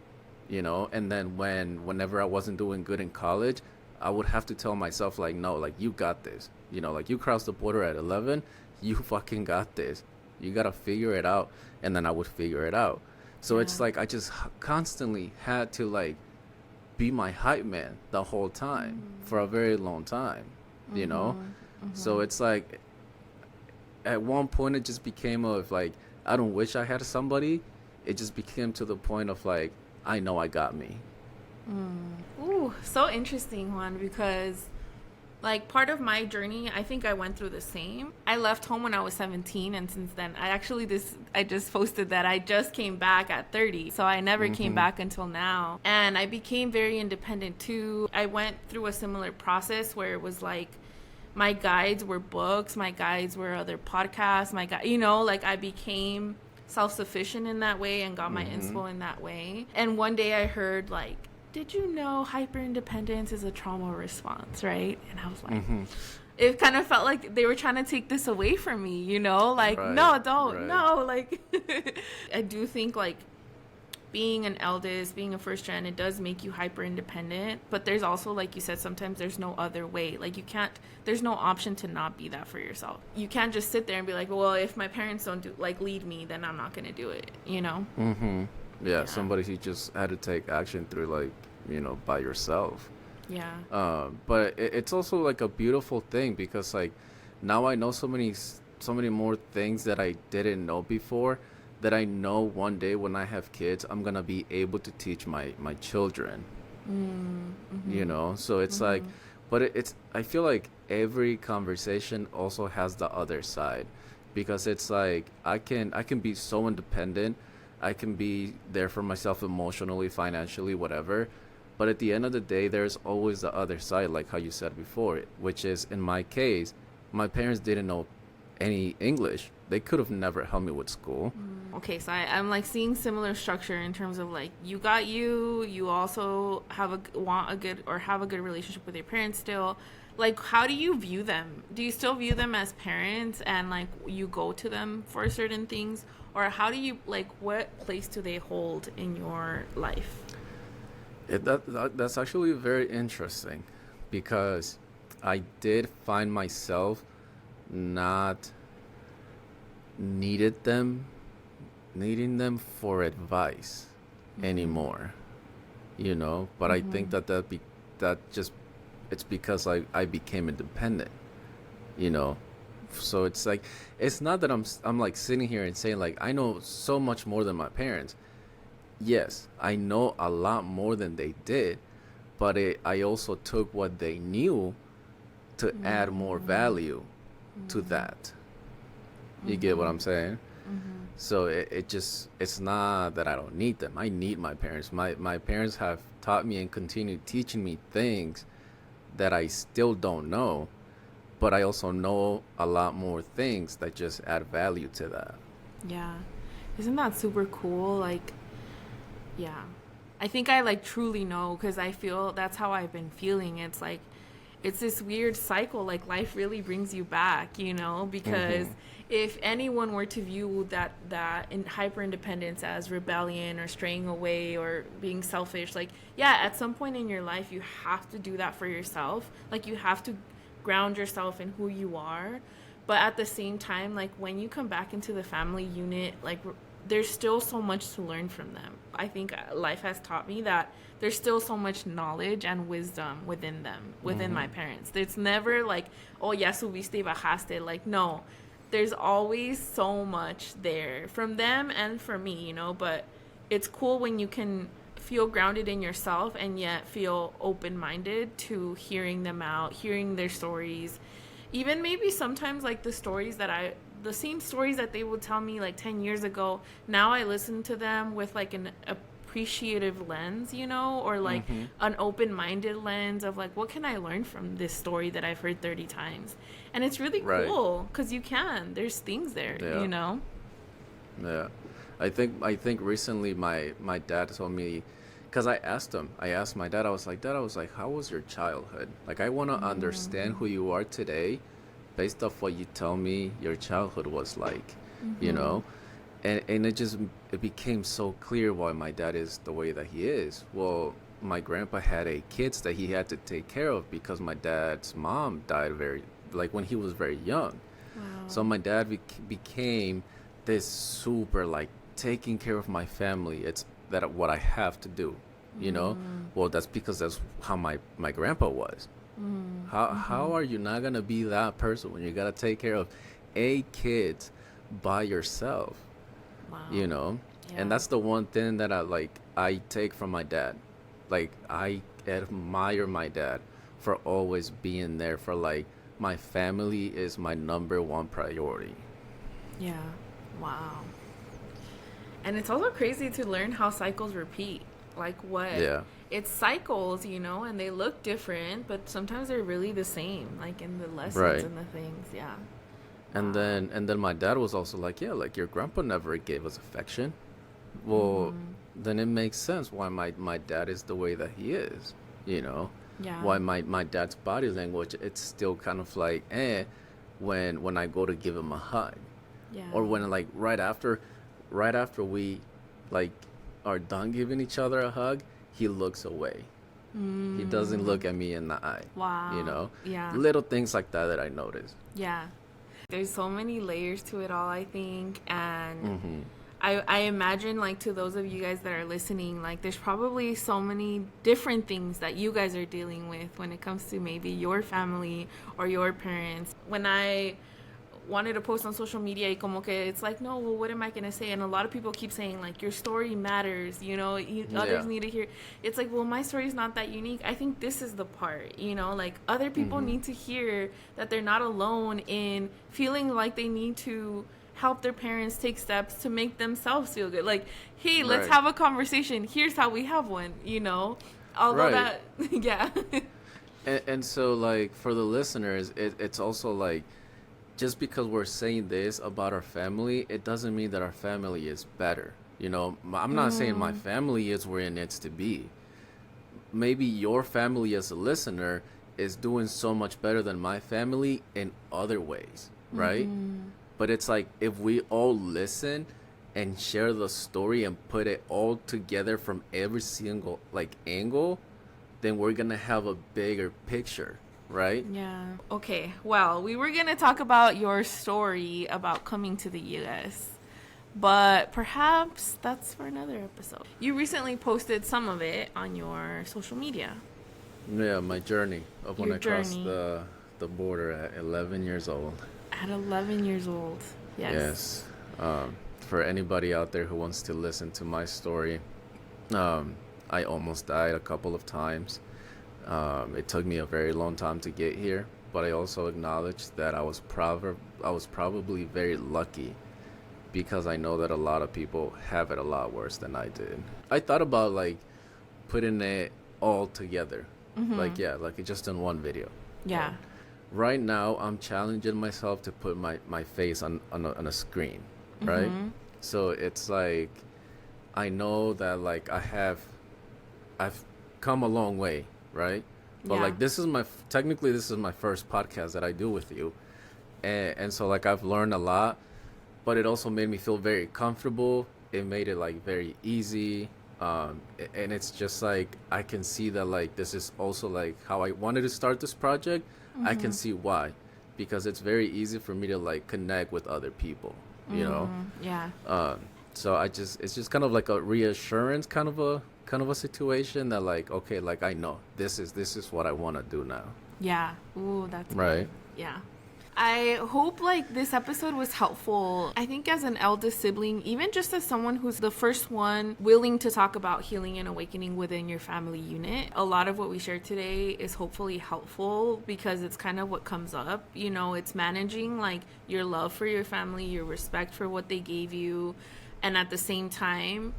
And then whenever I wasn't doing good in college, I would have to tell myself, like, no, like, you got this. Like, you crossed the border at 11, you fucking got this. You got to figure it out. And then I would figure it out. So it's like I just constantly had to, like, be my hype man the whole time for a very long time, So it's like at one point it just became of like, I don't wish I had somebody. It just became to the point of like, I know I got me. Ooh, so interesting, Juan, because like part of my journey, I think I went through the same. I left home when I was 17, and since then I just posted that I just came back at 30, so I never came back until now, and I became very independent too. I went through a similar process where it was like my guides were books, my guides were other podcasts, like I became self-sufficient in that way and got my inspo in that way. And one day I heard like, did you know hyper-independence is a trauma response, right? And I was like, it kind of felt like they were trying to take this away from me, like, no, don't, no, like, I do think, like, being an eldest, being a first gen, it does make you hyper-independent, but there's also, like you said, sometimes there's no other way. Like, there's no option to not be that for yourself. You can't just sit there and be like, well, if my parents don't lead me, then I'm not going to do it, Yeah, somebody who just had to take action through, like, by yourself. Yeah. But it's also, like, a beautiful thing because, like, now I know so many more things that I didn't know before that I know one day when I have kids, I'm going to be able to teach my children. So it's like, but I feel like every conversation also has the other side, because it's like I can be so independent. I can be there for myself emotionally, financially, whatever. But at the end of the day, there's always the other side, like how you said before, which is, in my case, my parents didn't know any English. They could have never helped me with school. Okay, so I'm like seeing similar structure in terms of like, you also have a good relationship with your parents still. Like, how do you view them? Do you still view them as parents and like you go to them for certain things? Or how do you, like, what place do they hold in your life? That's actually very interesting, because I did find myself not needing them for advice anymore. you know. But I think that just it's because I became independent, you know. So it's like it's not that I'm like sitting here and saying like I know so much more than my parents. Yes, I know a lot more than they did, but I also took what they knew to add more value to that. You get what I'm saying? So it just it's not that I don't need them. I need my parents. My parents have taught me and continue teaching me things that I still don't know, but I also know a lot more things that just add value to that. Yeah. Isn't that super cool? Like, yeah. I think I like truly know because I feel that's how I've been feeling. It's like, it's this weird cycle. Like, life really brings you back, you know? Because if anyone were to view that in hyper independence as rebellion or straying away or being selfish, like, yeah, at some point in your life, you have to do that for yourself. Like, you have to ground yourself in who you are. But at the same time, like, when you come back into the family unit, like, there's still so much to learn from them. I think life has taught me that there's still so much knowledge and wisdom within them, within my parents. It's never like, oh, ya subiste y bajaste. Like, no, there's always so much there from them and for me, you know. But it's cool when you can feel grounded in yourself and yet feel open-minded to hearing them out, hearing their stories. Even maybe sometimes like the same stories that they would tell me like 10 years ago, now I listen to them with like an appreciative lens, you know, or like an open-minded lens of like, what can I learn from this story that I've heard 30 times? And it's really cool because there's things there, you know? Yeah. I think recently my dad told me, because I asked my dad, I was like, how was your childhood? Like, I want to understand who you are today based off what you tell me your childhood was like, you know? And it became so clear why my dad is the way that he is. Well, my grandpa had 8 kids that he had to take care of because my dad's mom died when he was very young. Wow. So my dad became this super, like, taking care of my family. It's that what I have to do, you know? Well, that's because that's how my grandpa was. How are you not gonna be that person when you gotta take care of 8 kids by yourself? Wow. You know? Yeah. And that's the one thing that I take from my dad. Like, I admire my dad for always being there for, like, my family is my number one priority. Yeah. Wow. And it's also crazy to learn how cycles repeat. Like what? Yeah. It's cycles, you know, and they look different, but sometimes they're really the same, like in the lessons Right. and the things. Yeah. And then my dad was also like, yeah, like, your grandpa never gave us affection. Well, then it makes sense why my dad is the way that he is, you know? Yeah. Why my dad's body language, it's still kind of like, when I go to give him a hug. Yeah. Or when, like, right after we, like, are done giving each other a hug, he looks away. He doesn't look at me in the eye. Wow. You know? Yeah. Little things like that I noticed. Yeah. There's so many layers to it all, I think. And I imagine, like, to those of you guys that are listening, like, there's probably so many different things that you guys are dealing with when it comes to maybe your family or your parents. When I wanted to post on social media, y como que it's like, no, well, what am I going to say? And a lot of people keep saying, like, your story matters, you know, others need to hear. It's like, well, my story is not that unique. I think this is the part, you know, like, other people need to hear that they're not alone in feeling like they need to help their parents take steps to make themselves feel good. Like, hey, let's have a conversation. Here's how we have one, you know, although that, yeah. And so, like, for the listeners, it's also like, just because we're saying this about our family, it doesn't mean that our family is better. You know, I'm not saying my family is where it needs to be. Maybe your family as a listener is doing so much better than my family in other ways, right? But it's like, if we all listen and share the story and put it all together from every single, like, angle, then we're gonna have a bigger picture. Right? Yeah. Okay. Well, we were going to talk about your story about coming to the U.S. but perhaps that's for another episode. You recently posted some of it on your social media. Yeah, my journey of when Your I crossed journey. the border at 11 years old. At 11 years old. Yes. Yes. For anybody out there who wants to listen to my story, I almost died a couple of times. It took me a very long time to get here, but I also acknowledge that I was probably very lucky because I know that a lot of people have it a lot worse than I did. I thought about like putting it all together, like just in one video. Yeah. Right now, I'm challenging myself to put my face on a screen, right? So it's like I know that like I've come a long way, right? But like this is technically this is my first podcast that I do with you, and so like I've learned a lot, but it also made me feel very comfortable. It made it like very easy, and it's just like I can see that like this is also like how I wanted to start this project. I can see why, because it's very easy for me to like connect with other people, you know. Yeah. So it's just kind of like a reassurance kind of a situation that like, okay, like I know this is what I want to do now. Yeah. Ooh, that's right. Good. Yeah. I hope like this episode was helpful. I think as an eldest sibling, even just as someone who's the first one willing to talk about healing and awakening within your family unit, a lot of what we shared today is hopefully helpful because it's kind of what comes up. You know, it's managing like your love for your family, your respect for what they gave you, and at the same time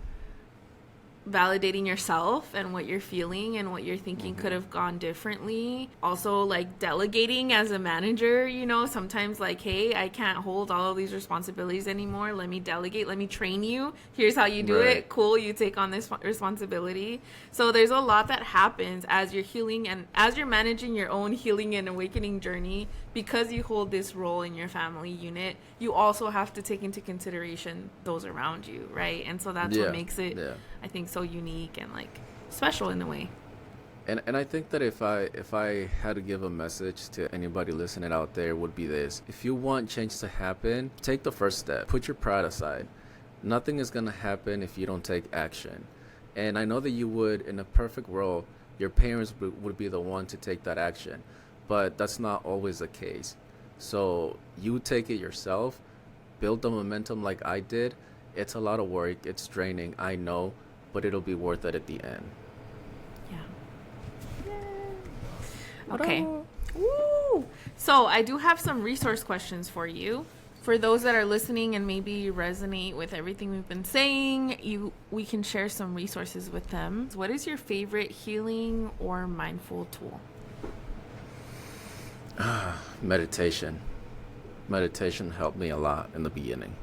validating yourself and what you're feeling and what you're thinking could have gone differently. Also like delegating as a manager, you know, sometimes like, hey, I can't hold all of these responsibilities anymore, let me delegate, let me train you, here's how you do it, cool, you take on this responsibility. So there's a lot that happens as you're healing and as you're managing your own healing and awakening journey. Because you hold this role in your family unit, you also have to take into consideration those around you, right? And so that's what makes it, I think, so unique and like special in a way. And I think that if I had to give a message to anybody listening out there, would be this: if you want change to happen, take the first step. Put your pride aside. Nothing is gonna happen if you don't take action. And I know that you would, in a perfect world, your parents would be the one to take that action. But that's not always the case. So you take it yourself, build the momentum like I did. It's a lot of work, it's draining, I know, but it'll be worth it at the end. Yeah. Okay. Woo! So I do have some resource questions for you. For those that are listening and maybe resonate with everything we've been saying, we can share some resources with them. What is your favorite healing or mindful tool? Meditation helped me a lot in the beginning.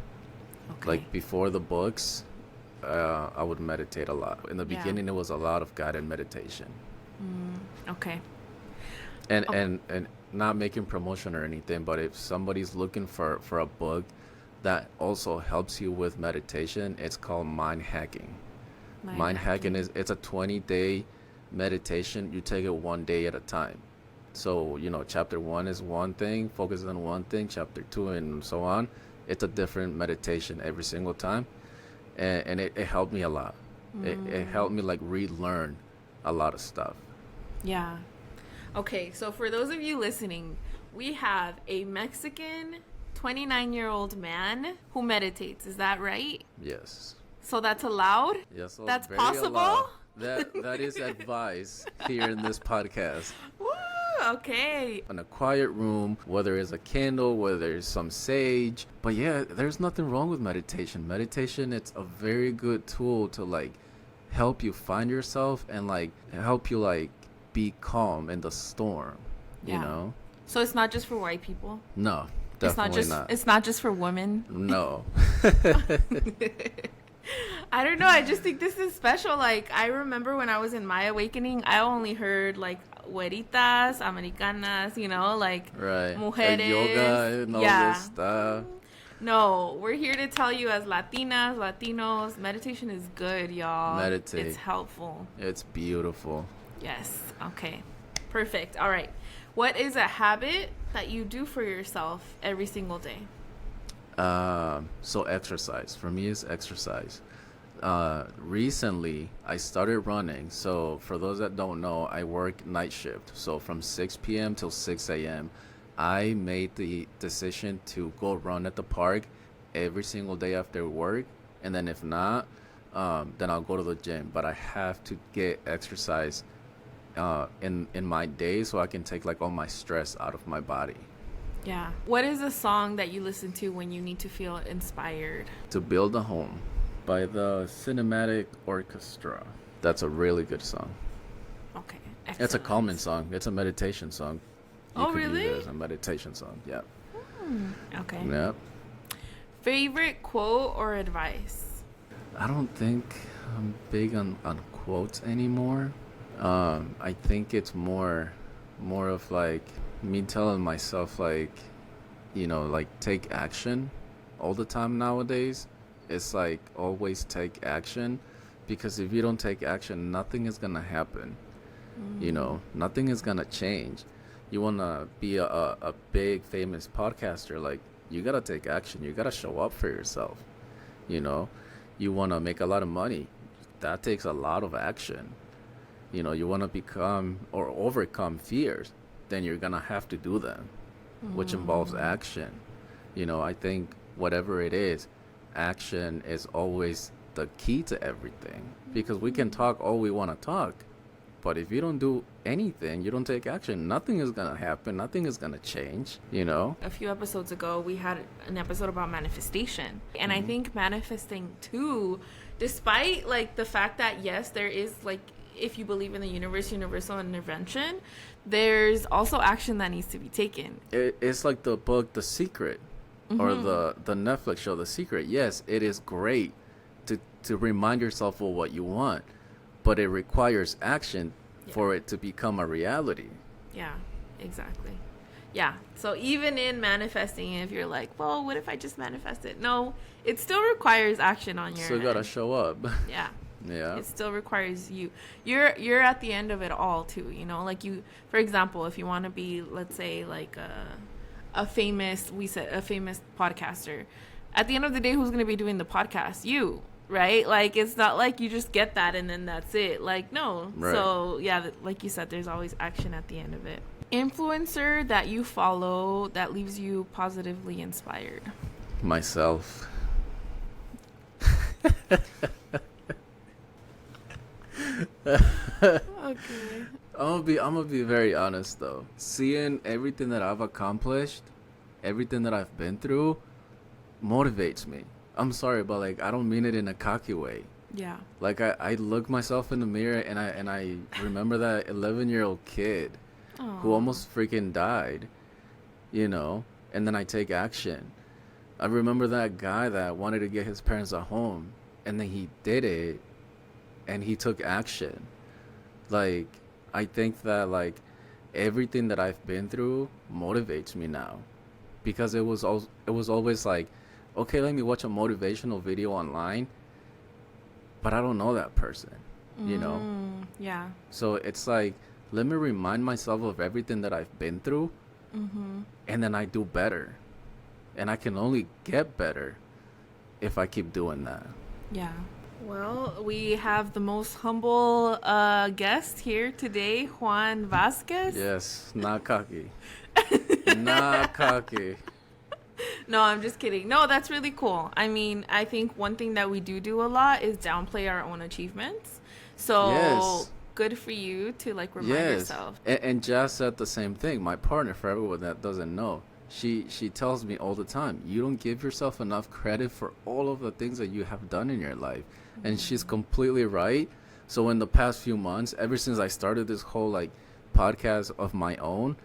Like before the books, I would meditate a lot. In the beginning, it was a lot of guided meditation. Okay. And not making promotion or anything, but if somebody's looking for a book that also helps you with meditation, it's called Mind Hacking. Mind Hacking it's a 20-day meditation. You take it one day at a time. So, you know, chapter 1 is one thing, focus on one thing, chapter 2 and so on. It's a different meditation every single time. And it helped me a lot. It helped me like relearn a lot of stuff. Yeah. Okay, so for those of you listening, we have a Mexican 29-year-old man who meditates. Is that right? Yes. So that's allowed? Yes, that's very possible? Allowed. That is advice here in this podcast. Woo, okay. In a quiet room, whether it's a candle, whether it's some sage. But yeah, there's nothing wrong with meditation. Meditation, it's a very good tool to like help you find yourself and like help you like be calm in the storm, you know? So it's not just for white people? No, definitely not. It's not just for women? No. I don't know. I just think this is special. Like, I remember when I was in my awakening, I only heard like güeritas, americanas, you know, like mujeres. Like yoga and all this stuff. No, we're here to tell you as Latinas, Latinos, meditation is good, y'all. Meditate. It's helpful. It's beautiful. Yes. Okay. Perfect. All right. What is a habit that you do for yourself every single day? So exercise for me is exercise. Recently I started running. So for those that don't know, I work night shift. So from 6 p.m. till 6 a.m. I made the decision to go run at the park every single day after work, and then if not, then I'll go to the gym. But I have to get exercise in my day so I can take like all my stress out of my body. Yeah. What is a song that you listen to when you need to feel inspired? To Build a Home by the Cinematic Orchestra. That's a really good song. Okay. It's a Excellent. calming song. It's a meditation song. You Oh, could use really? it as a meditation song. Yeah. Okay. Yep. Favorite quote or advice? I don't think I'm big on quotes anymore. I think it's more of like me telling myself like, like take action all the time nowadays. It's like always take action, because if you don't take action, nothing is gonna happen. Nothing is gonna change. You wanna be a big famous podcaster, like you gotta take action. You gotta show up for yourself. You know, you wanna make a lot of money. That takes a lot of action. You wanna become or overcome fears, then you're gonna have to do them, which involves action. I think whatever it is, action is always the key to everything, because we can talk all we want to talk, but if you don't do anything, you don't take action, nothing is going to happen, nothing is going to change. A few episodes ago, we had an episode about manifestation. And I think manifesting too, despite like the fact that yes, there is like, if you believe in the universal intervention, there's also action that needs to be taken. It's like the book The Secret, or the Netflix show The Secret. Yes, it is great to remind yourself of what you want, but it requires action for it to become a reality. Yeah, exactly. Yeah, so even in manifesting, if you're like, well, what if I just manifest it? No, it still requires action on your Still gotta show up. Yeah. Yeah. It still requires you. You're at the end of it all too, like you, for example, if you want to be, let's say, like a famous podcaster, at the end of the day, who's going to be doing the podcast? You, right? Like, it's not like you just get that and then that's it. Like, no. Right. So yeah, like you said, there's always action at the end of it. Influencer that you follow that leaves you positively inspired? Myself. Okay. I'm gonna be very honest though. Seeing everything that I've accomplished, everything that I've been through, motivates me. I'm sorry, but like I don't mean it in a cocky way. Yeah. Like I look myself in the mirror and I remember that 11-year-old kid who almost freaking died, and then I take action. I remember that guy that wanted to get his parents a home, and then he did it, and he took action. Like, I think that like everything that I've been through motivates me now, because it was always like, okay, let me watch a motivational video online, but I don't know that person, Yeah. So it's like, let me remind myself of everything that I've been through, and then I do better, and I can only get better if I keep doing that. Yeah. Well, we have the most humble guest here today, Juan Vazquez. Yes, not cocky. Not cocky. No, I'm just kidding. No, that's really cool. I mean, I think one thing that we do a lot is downplay our own achievements. So Yes. good for you to like remind Yes. yourself. And Jazz said the same thing. My partner, for everyone that doesn't know, she tells me all the time, you don't give yourself enough credit for all of the things that you have done in your life. And she's completely right. So in the past few months, ever since I started this whole like podcast of my own,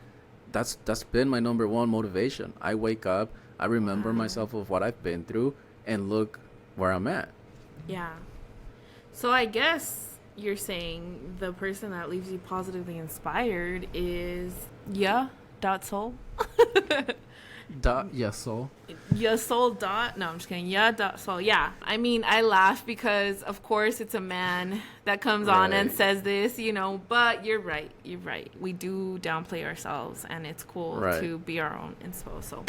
that's been my number one motivation. I wake up, I remember myself of what I've been through, and look where I'm at. Yeah. So I guess you're saying the person that leaves you positively inspired is soul. Soul. Soul. No, I'm just kidding. Soul. Yeah. I mean, I laugh because, of course, it's a man that comes on and Right. says this, but you're right. You're right. We do downplay ourselves, and it's cool Right. to be our own inspo. So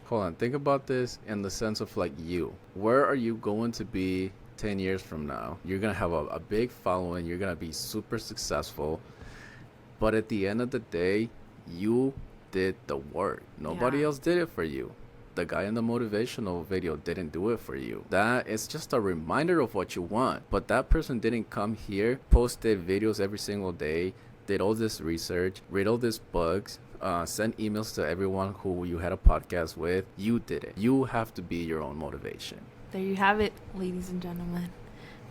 Hold on, think about this in the sense of like you. Where are you going to be 10 years from now? You're going to have a big following, you're going to be super successful. But at the end of the day, you did the work. Nobody else did it for you. The guy in the motivational video didn't do it for you. That is just a reminder of what you want. But that person didn't come here, posted videos every single day, did all this research, read all these books, send emails to everyone who you had a podcast with. You did it. You have to be your own motivation. There you have it, ladies and gentlemen.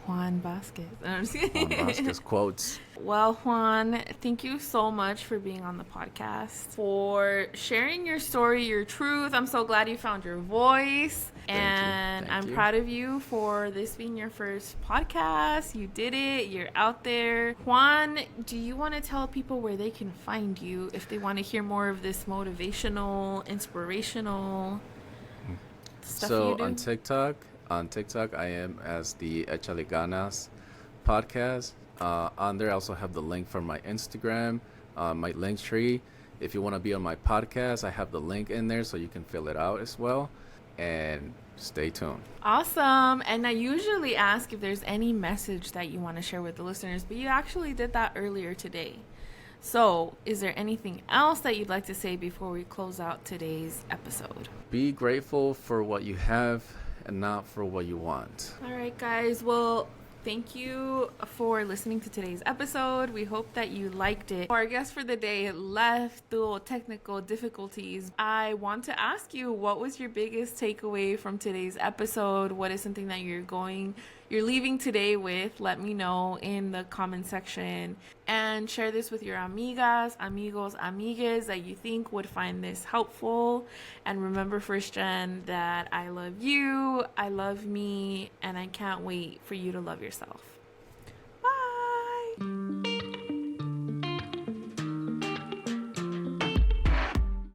Juan Vazquez. I'm just kidding. Juan Vazquez quotes. Well, Juan, thank you so much for being on the podcast, for sharing your story, your truth. I'm so glad you found your voice. And I'm proud of you for this being your first podcast. You did it. You're out there. Juan, do you want to tell people where they can find you if they want to hear more of this motivational, inspirational stuff you do? On TikTok, I am as the Echale Ganas podcast. On there, I also have the link for my Instagram, my link tree. If you want to be on my podcast, I have the link in there so you can fill it out as well. And stay tuned. Awesome. And I usually ask if there's any message that you want to share with the listeners, but you actually did that earlier today. So, is there anything else that you'd like to say before we close out today's episode? Be grateful for what you have and not for what you want. All right, guys. Well, thank you for listening to today's episode. We hope that you liked it. Our guest for the day left through technical difficulties. I want to ask you, what was your biggest takeaway from today's episode? What is something that you're leaving today with? Let me know in the comment section, and share this with your amigas, amigos, amigues that you think would find this helpful. And remember, First Gen, that I love you, I love me, and I can't wait for you to love yourself.